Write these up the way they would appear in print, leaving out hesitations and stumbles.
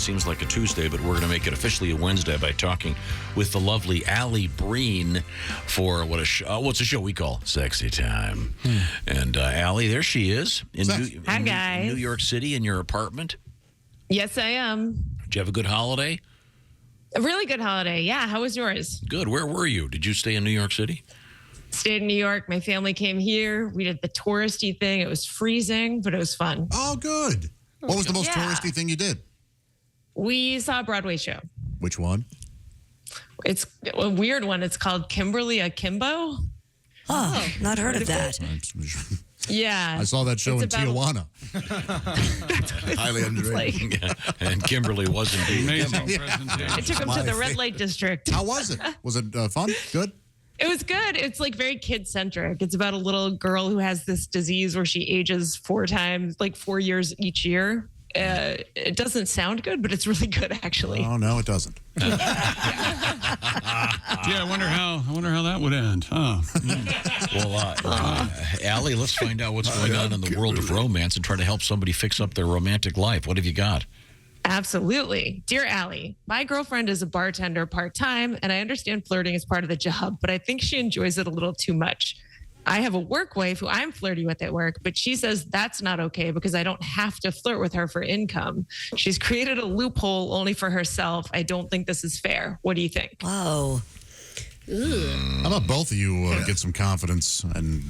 seems like a Tuesday, but we're going to make it officially a Wednesday by talking with the lovely Alli Breen for what's a show we call Sexy Time. And Alli, there she is in Hi, guys. New York City in your apartment. Yes, I am. Did you have a good holiday? A really good holiday. Yeah. How was yours? Good. Where were you? Did you stay in New York City? Stayed in New York. My family came here. We did the touristy thing. It was freezing, but it was fun. Oh, good. What was the most touristy thing you did? We saw a Broadway show. Which one? It's a weird one. It's called Kimberly Akimbo. Oh, not heard of that. Yeah. I saw that show in Tijuana. Highly underrated. And Kimberly was indeed. Amazing I took him to the red light district. How was it? Was it fun? Good? It was good. It's like very kid-centric. It's about a little girl who has this disease where she ages 4 years each year. It doesn't sound good, but it's really good, actually. Oh, no, it doesn't. Yeah, I wonder how that would end, huh? Well, Alli, let's find out what's going on in the world of romance and try to help somebody fix up their romantic life. What have you got? Absolutely. Dear Alli, my girlfriend is a bartender part-time, and I understand flirting is part of the job, but I think she enjoys it a little too much. I have a work wife who I'm flirty with at work, but she says that's not okay because I don't have to flirt with her for income. She's created a loophole only for herself. I don't think this is fair. What do you think? Whoa. How about both of you get some confidence and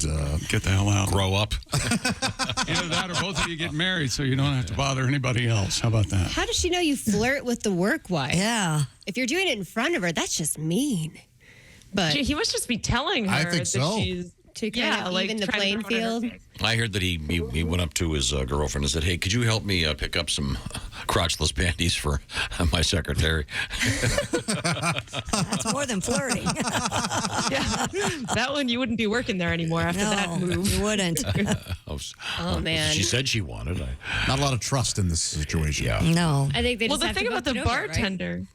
Get the hell out. Grow up. Either that or both of you get married so you don't have to bother anybody else. How about that? How does she know you flirt with the work wife? Yeah. If you're doing it in front of her, that's just mean. But He must just be telling her I think that so. she's to kind of even the trying to playing ruin her field. face. I heard that he went up to his girlfriend and said, "Hey, could you help me pick up some crotchless panties for my secretary?" That's more than flirting. Yeah, that one you wouldn't be working there anymore after that No, move. you wouldn't. Oh, man. She said she wanted. not a lot of trust in this situation. Yeah. No. I think they Well, just the have thing to about both the get over it, right? bartender.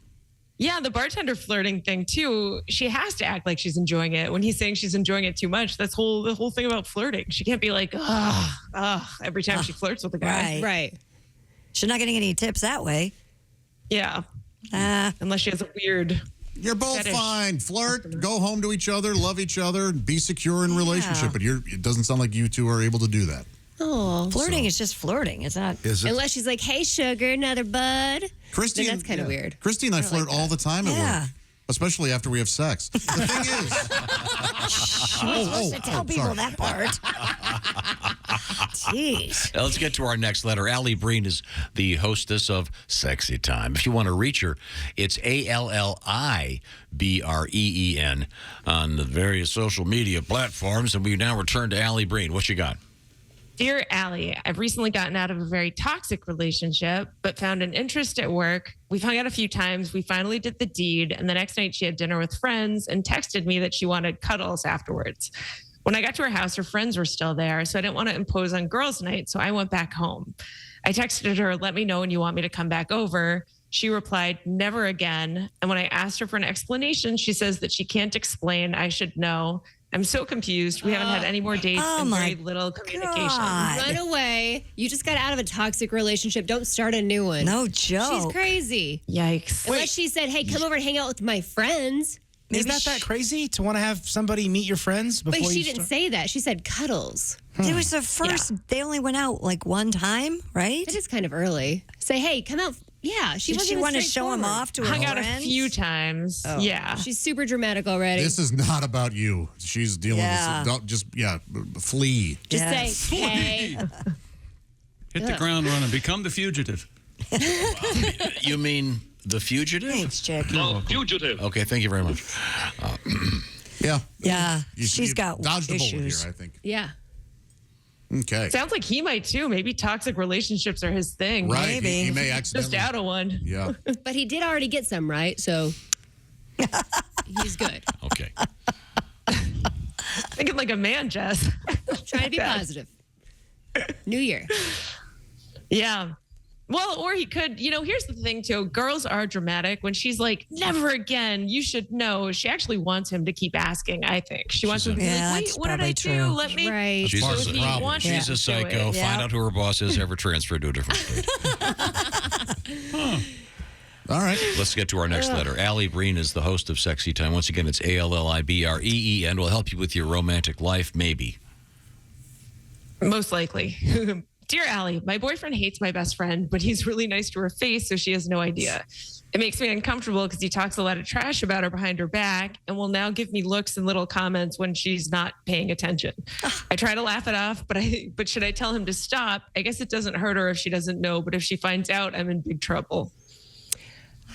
Yeah, the bartender flirting thing too. She has to act like she's enjoying it. When he's saying she's enjoying it too much, that's the whole thing about flirting. She can't be like, every time she flirts with a guy. Right. Right. She's not getting any tips that way. Yeah, Ah, unless she has a weird. You're both Fetish. fine. Flirt, go home to each other, love each other, be secure in relationship. But it doesn't sound like you two are able to do that. Oh. flirting is just flirting. It's not. Is it? Unless she's like, hey, sugar, another bud. Christy, Then that's kind of weird. Christy and I flirt all the time at Yeah. work, especially after we have sex. The thing is, supposed to tell people sorry. that part. Jeez. Now, let's get to our next letter. Alli Breen is the hostess of Sexy Time. If you want to reach her, it's ALLIBREEN on the various social media platforms. And we now return to Alli Breen. What you got? Dear Alli, I've recently gotten out of a very toxic relationship, but found an interest at work. We've hung out a few times. We finally did the deed. And the next night she had dinner with friends and texted me that she wanted cuddles afterwards. When I got to her house, her friends were still there. So I didn't want to impose on girls' night. So I went back home. I texted her, let me know when you want me to come back over. She replied, never again. And when I asked her for an explanation, she says that she can't explain. I should know. I'm so confused. We haven't had any more dates and very little communication. God. Run away. You just got out of a toxic relationship. Don't start a new one. No joke. She's crazy. Yikes. Unless she said, hey, come over and hang out with my friends. Is that crazy to want to have somebody meet your friends before But she you didn't start? say that. She said cuddles. It was the first. They only went out like one time, right? That is kind of early. Say, hey, come out. Yeah, she Did wasn't she even want to show him straightforward. off to her Hung out a friends? few times. Yeah. She's super dramatic already. This is not about you. She's dealing Yeah. with this. Don't just, flee. Just Yes. say, hey. Hit the ground running. Become the fugitive. You mean the fugitive? Thanks, Jackie. Fugitive. Okay, thank you very much. Yeah. Yeah, You she's got dodged the bullet issues. here, I think. Yeah. Okay. Sounds like he might too. Maybe toxic relationships are his thing. Right. Maybe. He may Just accidentally. out of one. Yeah. But he did already get some, right? So he's good. Okay. Thinking like a man, Jess. Trying to be positive. New year. Yeah. Well, or he could, here's the thing too. Girls are dramatic. When she's like, never again, you should know. She actually wants him to keep asking, I think. She wants him to be Yeah, like, that's wait, what did I probably do? true. Let me. Right. She's, part of a, the problem. she's a psycho. Yeah. Find out who her boss is. Have her transferred to a different state. All right. Let's get to our next letter. Alli Breen is the host of Sexy Time. Once again, it's ALLIBREE, and will help you with your romantic life, maybe. Most likely. Dear Allie, my boyfriend hates my best friend, but he's really nice to her face, so she has no idea. It makes me uncomfortable because he talks a lot of trash about her behind her back and will now give me looks and little comments when she's not paying attention. I try to laugh it off, but should I tell him to stop? I guess it doesn't hurt her if she doesn't know, but if she finds out, I'm in big trouble.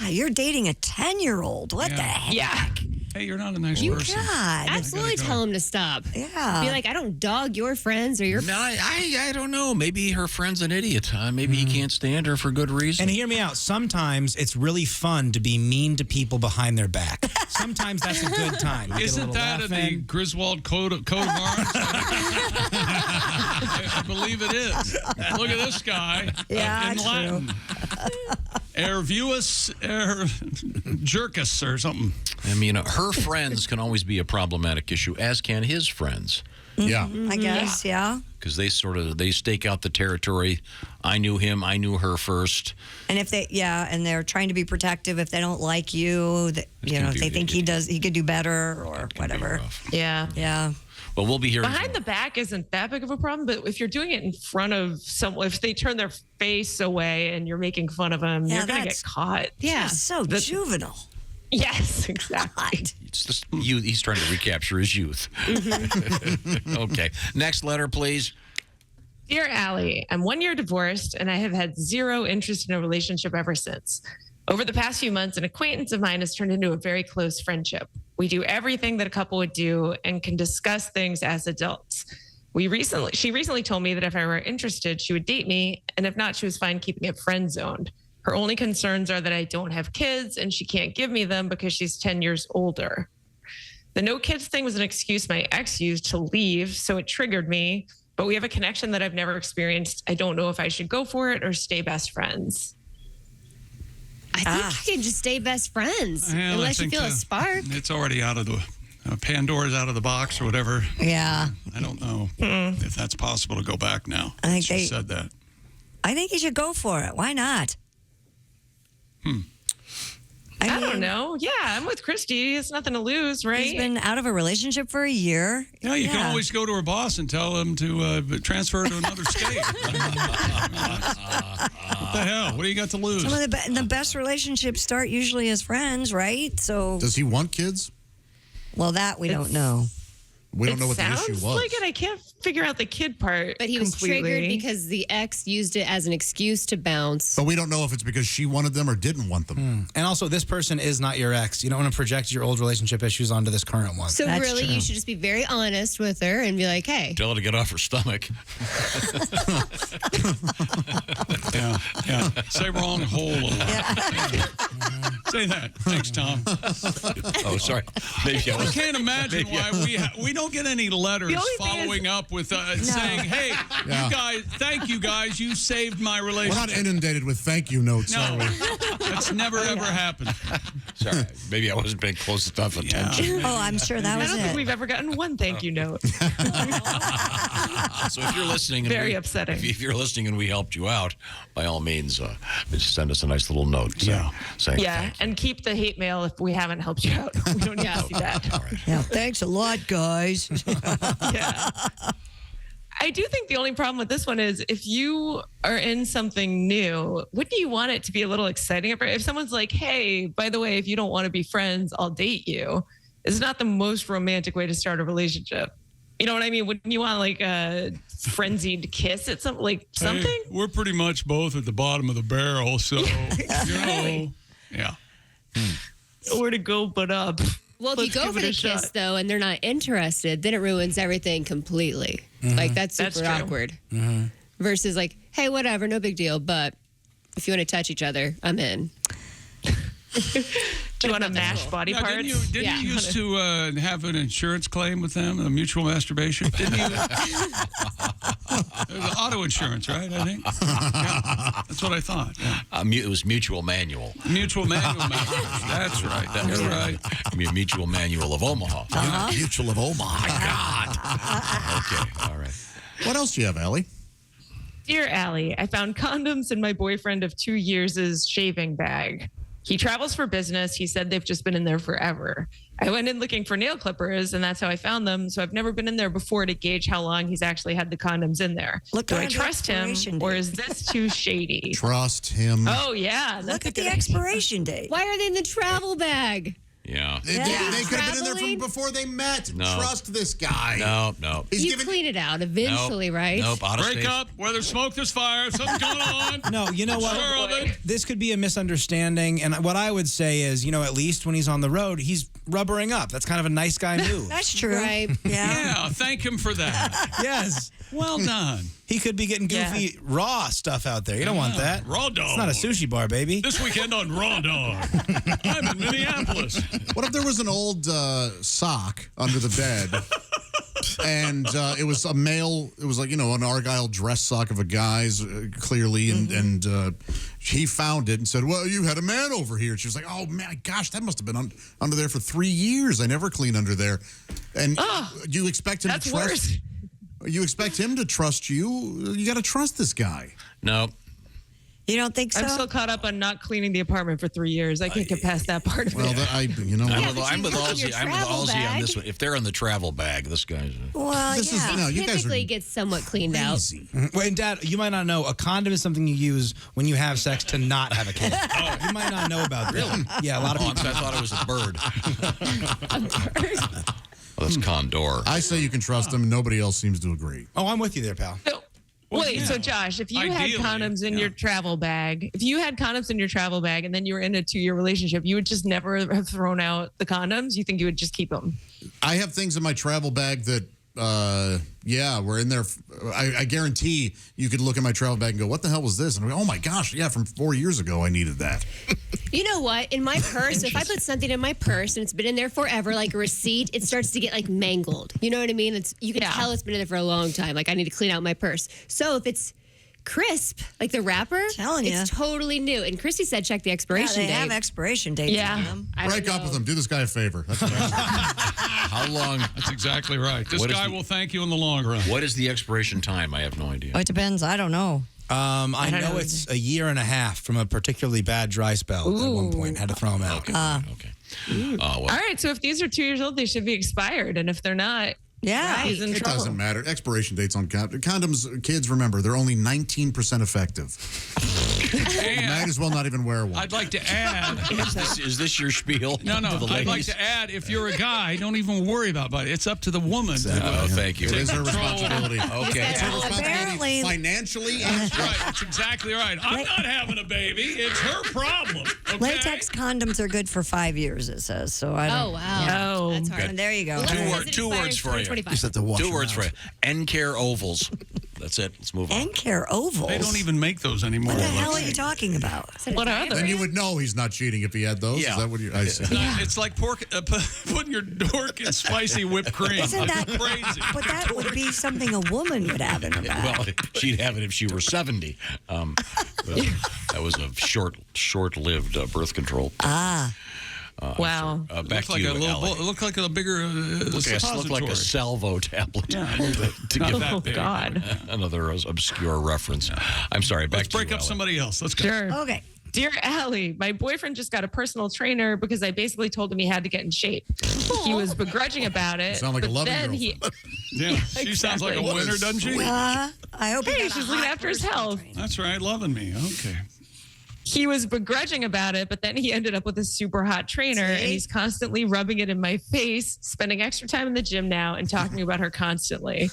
You're dating a 10-year-old. What the heck? Yeah. Hey, you're not a nice You person. God. Absolutely tell him to stop. Yeah. Be like, I don't dog your friends or your. No, I don't know. Maybe her friend's an idiot. Maybe he can't stand her for good reason. And hear me out. Sometimes it's really fun to be mean to people behind their back. Sometimes that's a good time. You get a Isn't little that laugh in the in. Griswold Coat of Arms? I believe it is. Look at this guy. Yeah, in true. Latin. Ervuus, jercus, or something. I mean, her friends can always be a problematic issue, as can his friends, Yeah. I guess, yeah. because they stake out the territory. I knew him. I knew her first. And if and they're trying to be protective if they don't like you, if they think he could do better or whatever. Yeah. Yeah. Well, we'll be here. Behind the back isn't that big of a problem, but if you're doing it in front of someone, if they turn their face away and you're making fun of them, Yeah, you're going to that's- get caught. Yeah. So juvenile. Yes, exactly. God. It's just he's trying to recapture his youth. Okay. Next letter, please. Dear Allie, I'm 1 year divorced and I have had zero interest in a relationship ever since. Over the past few months, an acquaintance of mine has turned into a very close friendship. We do everything that a couple would do and can discuss things as adults. She recently told me that if I were interested, she would date me, and if not, she was fine keeping it friend zoned. Her only concerns are that I don't have kids and she can't give me them because she's 10 years older. The no kids thing was an excuse my ex used to leave, so it triggered me, but we have a connection that I've never experienced. I don't know if I should go for it or stay best friends. I think you can just stay best friends Well, unless I you think, feel a spark. It's already out of the Pandora's out of the box or whatever. Yeah. I don't know if that's possible to go back now. I think She said that. I think you should go for it. Why not? I don't know. Yeah, I'm with Christy. It's nothing to lose, right? He's been out of a relationship for a year. Yeah, you can always go to her boss and tell him to transfer her to another state. What the hell? What do you got to lose? Some of the best relationships start usually as friends, right? So, Does he want kids? well, that we don't know. We don't know what the sounds issue was. like it. I can't figure out the kid part. But he was completely. triggered because the ex used it as an excuse to bounce. But we don't know if it's because she wanted them or didn't want them. And also, this person is not your ex. You don't want to project your old relationship issues onto this current one. So That's really, true. you should just be very honest with her and be like, hey. Tell her to get off her stomach. Yeah. Say wrong hole a lot. Say that. Thanks, Tom. Oh, sorry. Maybe I I was. can't imagine why we don't get any letters The only thing following up with saying, "Hey, Yeah. you guys, thank you guys, you saved my We're relationship." not inundated with thank you notes, are No, we? that's never ever happened. Sorry. Maybe I wasn't paying close enough attention. Oh, I'm sure that I was don't think it. we've ever gotten one thank you note. So if you're listening, and Very upsetting. If you're listening and we helped you out, by all means, just send us a nice little note. Saying Yeah, thank you. and keep the hate mail if we haven't helped you out. We don't need to see that. All right. Yeah, thanks a lot, guys. Yeah. I do think the only problem with this one is if you are in something new, wouldn't you want it to be a little exciting? If someone's like, hey, by the way, if you don't want to be friends, I'll date you. It's not the most romantic way to start a relationship. You know what I mean? Wouldn't you want like a frenzied kiss at something? Hey, we're pretty much both at the bottom of the barrel, so yeah. Or to go but up. Well, if you Let's go give for it the a kiss, shot. though, and they're not interested, then it ruins everything completely. Like, that's super That's true. awkward. Versus, like, hey, whatever, no big deal, but if you want to touch each other, I'm in. Do you want to mash body Yeah, parts? didn't you used to have an insurance claim with them, a mutual masturbation? Didn't you? It was auto insurance, right? I think. Yeah, that's what I thought. Yeah. It was Mutual Manual. Mutual manual masturbation. That's right. That's right. Mutual Manual of Omaha. Mutual of Omaha. Okay. All right. What else do you have, Allie? Dear Allie, I found condoms in my boyfriend of 2 years' shaving bag. He travels for business. He said they've just been in there forever. I went in looking for nail clippers, and that's how I found them. So I've never been in there before to gauge how long he's actually had the condoms in there. Do I trust him, or is this too shady? Trust him. Oh, yeah. Look at the expiration date. Why are they in the travel bag? Yeah. They could have been in there from before they met. No. Trust this guy. No. You clean it out eventually, right? Nope. Break up. Where there's smoke, there's fire. Something's going on. No, you know what? Sure of it. This could be a misunderstanding. And what I would say is, at least when he's on the road, he's rubbering up. That's kind of a nice guy move. That's true. Right. Yeah, thank him for that. Yes. Well done. He could be getting goofy raw stuff out there. You don't want that. Raw dog. It's not a sushi bar, baby. This weekend on Raw Dog. I'm in Minneapolis. What if there was an old sock under the bed? And it was a male, it was like, an Argyle dress sock of a guy's, clearly. And he found it and said, well, you had a man over here. And she was like, oh, my gosh, that must have been under there for 3 years. I never clean under there. And you expect him to trust? Worse. You expect him to trust you? You got to trust this guy. No. You don't think so? I'm still caught up on not cleaning the apartment for 3 years. I can't get past that part of it. I'm with Halsey on this one. If they're in the travel bag, this guy's. Well, you guys typically gets somewhat cleaned out. Well, and Dad, you might not know, a condom is something you use when you have sex to not have a kid. You might not know about that. Really? Yeah, a lot of people. I thought it was a bird. Well, that's condor. I say you can trust him. Nobody else seems to agree. Oh, I'm with you there, pal. So Josh, if you had condoms in your travel bag, and then you were in a 2-year relationship, you would just never have thrown out the condoms? You think you would just keep them? I have things in my travel bag that, we're in there. I guarantee you could look at my travel bag and go, what the hell was this? And I'm like, oh my gosh, from 4 years ago, I needed that. You know what? In my purse, if I put something in my purse and it's been in there forever, like a receipt, it starts to get mangled. You know what I mean? You can tell it's been in there for a long time. I need to clean out my purse. So if it's crisp, like the wrapper, it's totally new. And Christy said check the expiration date. They have expiration dates on them. Break up with them. Do this guy a favor. That's How long? That's exactly right. This guy will thank you in the long run. What is the expiration time? I have no idea. Oh, it depends. I don't know. I know it's a year and a half from a particularly bad dry spell at one point. Had to throw them out. Okay. All right. So if these are 2 years old, they should be expired. And if they're not, he's in it trouble. doesn't matter. Expiration dates on condoms. Kids, remember, they're only 19% effective. You might as well not even wear one. I'd like to add. Is this your spiel? No. I'd like to add, if you're a guy, don't even worry about it. It's up to the woman. Oh, thank you. It is her responsibility. Okay. It's her responsibility financially. That's right. That's exactly right. I'm not having a baby. It's her problem. Okay? Latex condoms are good for 5 years, it says. So I don't. Oh, wow. Oh. That's hard. And there you go. Two words for you. Two words for you. N-Care ovals. That's it. Let's move on. N-Care oval. They don't even make those anymore. What the hell are you talking about? What are Then you would know he's not cheating if he had those. Yeah. Is that what I see? It's like putting your dork in spicy whipped cream. Isn't that crazy? But that would be something a woman would have in her bag. Well, she'd have it if she were 70. That was a short-lived birth control. Wow. Back to you, Alli. It looked like a bigger Looked like a salvo tablet. To Not give that big. God. Another obscure reference. I'm sorry. Back Let's to break you, up Alli. somebody else. Let's go. Sure. Okay. Dear Alli, my boyfriend just got a personal trainer because I basically told him he had to get in shape. He was begrudging about it. Sound like a but loving then girlfriend. Yeah, she sounds like a winner, doesn't she? I hope Hey, she's looking after his health. That's right, loving me. Okay. He was begrudging about it, but then he ended up with a super hot trainer, and he's constantly rubbing it in my face, spending extra time in the gym now, and talking about her constantly.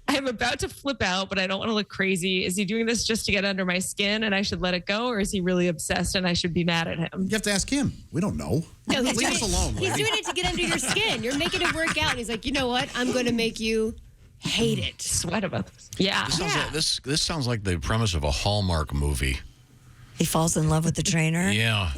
I am about to flip out, but I don't want to look crazy. Is he doing this just to get under my skin and I should let it go? Or is he really obsessed and I should be mad at him? You have to ask him. We don't know. No, he's Leave us alone. He's lady. doing it to get under your skin. You're making it work out. And he's like, you know what? I'm going to make you hate it. Sweat about this. Yeah. This sounds like the premise of a Hallmark movie. He falls in love with the trainer. Yeah.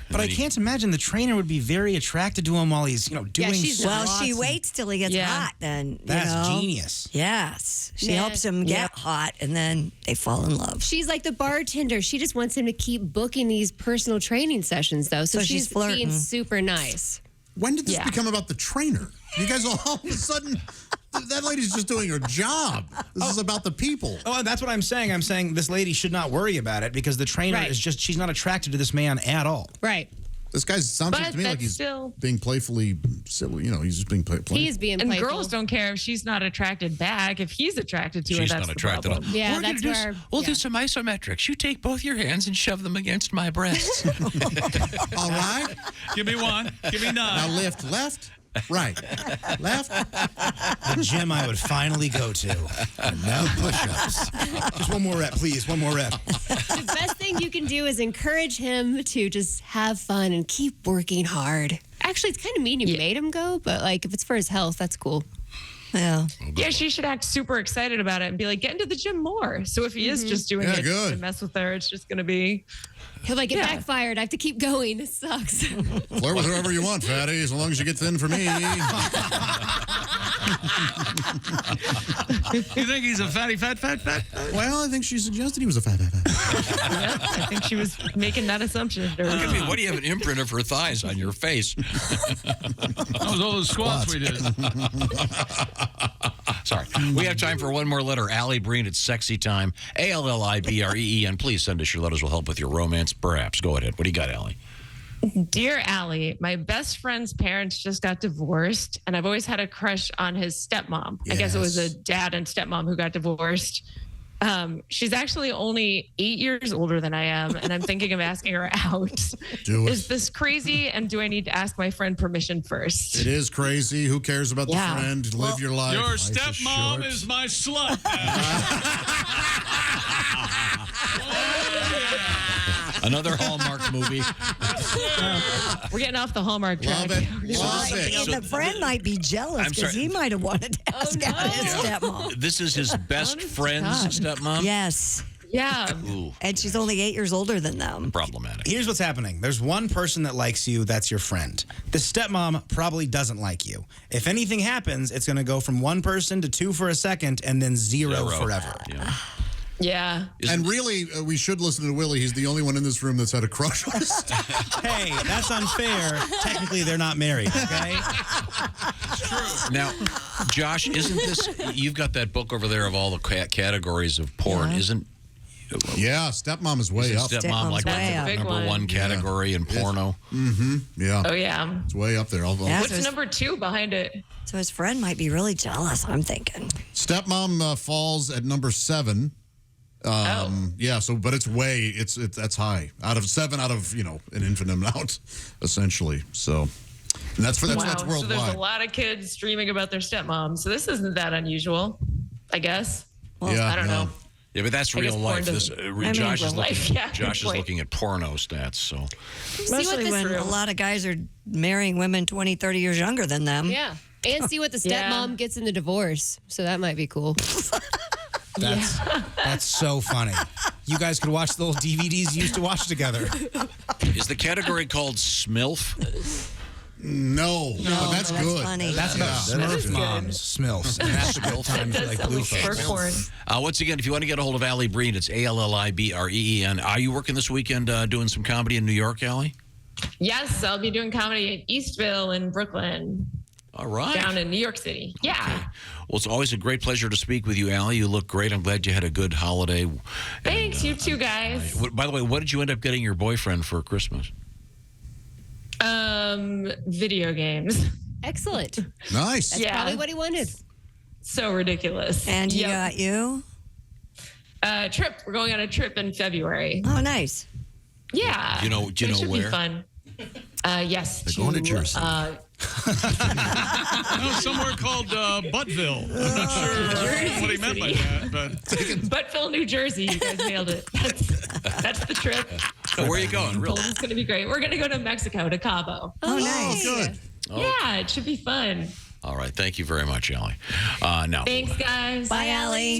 But I can't imagine the trainer would be very attracted to him while he's, doing Well, squats she and- waits till he gets hot then. That's genius. Yes. She helps him get hot and then they fall in love. She's like the bartender. She just wants him to keep booking these personal training sessions, though. So she's flirting. being super nice. When did this become about the trainer? You guys all of a sudden That lady's just doing her job. This is about the people. Oh, that's what I'm saying. I'm saying this lady should not worry about it because the trainer is just, she's not attracted to this man at all. Right. This guy sounds like to me like he's being playfully silly. You know, he's just being playful. He's being playful. And girls don't care if she's not attracted back. If he's attracted to her, that's the problem. Yeah, that's where... We'll do some isometrics. You take both your hands and shove them against my breasts. All right. Give me one. Give me nine. Now lift left, right, left. The gym I would finally go to. And now push-ups. Just one more rep, please. One more rep. The best thing you can do is encourage him to just have fun and keep working hard. Actually, it's kind of mean you made him go, but like if it's for his health, that's cool. Yeah. Yeah, she should act super excited about it and be like, get into the gym more. So if he is just doing it to mess with her, it's just going to be... He'll like, it backfired. I have to keep going. This sucks. Flirt with whoever you want, fatty, as long as you get thin for me. You think he's a fatty, fat? Well, I think she suggested he was a fat. I think she was making that assumption. Look at me. What do you have an imprint of her thighs on your face? That was all those squats we did. Sorry. We have time for one more letter. Alli Breen, it's sexy time. ALLIBREEN. Please send us your letters. Will help with your romance, perhaps. Go ahead. What do you got, Alli? Dear Alli, my best friend's parents just got divorced, and I've always had a crush on his stepmom. I guess it was a dad and stepmom who got divorced. She's actually only 8 years older than I am, and I'm thinking of asking her out. Do it. Is this crazy, and do I need to ask my friend permission first? It is crazy. Who cares about the friend? Live your life. Your stepmom is my slut. Another Hallmark movie. We're getting off the Hallmark track. Love it. The friend might be jealous because he might have wanted to ask out his stepmom. This is his best friend's stepmom? Yes. Yeah. Ooh. And she's only 8 years older than them. Problematic. Here's what's happening. There's one person that likes you, that's your friend. The stepmom probably doesn't like you. If anything happens, it's going to go from one person to two for a second and then zero forever. Yeah. Yeah. And really, we should listen to Willie. He's the only one in this room that's had a crush on us. Hey, that's unfair. Technically, they're not married, okay? It's true. Now, Josh, isn't this... You've got that book over there of all the categories of porn. Isn't... Yeah, stepmom is way up. Stepmom, like number one category in porno. Mm-hmm. Yeah. Oh, yeah. It's way up there. What's number two behind it? So his friend might be really jealous, I'm thinking. Stepmom falls at number 7. Yeah, so but it's way that's high. Out of 7 out of, an infinite amount, essentially. So and that's worldwide. So there's a lot of kids streaming about their stepmom. So this isn't that unusual, I guess. Well, I don't know. Yeah, but that's real life. Josh is point. looking at porno stats. So especially when a lot of guys are marrying women 20, 30 years younger than them. Yeah. And see what the stepmom gets in the divorce. So that might be cool. That's so funny. You guys could watch the little DVDs you used to watch together. Is the category called SMILF? No, but that's good. Funny. That's about Smurf moms, Smilfs. And that's the good times like blue folks. Once again, if you want to get a hold of Alli Breen, it's ALLIBREEN. Are you working this weekend doing some comedy in New York, Alli? Yes, I'll be doing comedy at Eastville in Brooklyn. All right. Down in New York City. Yeah. Okay. Well, it's always a great pleasure to speak with you, Alli. You look great. I'm glad you had a good holiday. Thanks, you too, guys. By the way, what did you end up getting your boyfriend for Christmas? Video games. Excellent. Nice. That's probably what he wanted. So ridiculous. And he got you? Trip. We're going on a trip in February. Oh, nice. Yeah. Do you know it should where? Be fun. Yes. They're going to Jersey. Somewhere called Buttville. I'm not sure what he meant by that, but Buttville, New Jersey. You guys nailed it. That's the trip. So where are you going? Really? It's going to be great. We're going to go to Mexico, to Cabo. Oh, nice. Good. Yeah, it should be fun. All right. Thank you very much, Alli. Now, Thanks, guys. Bye, Alli.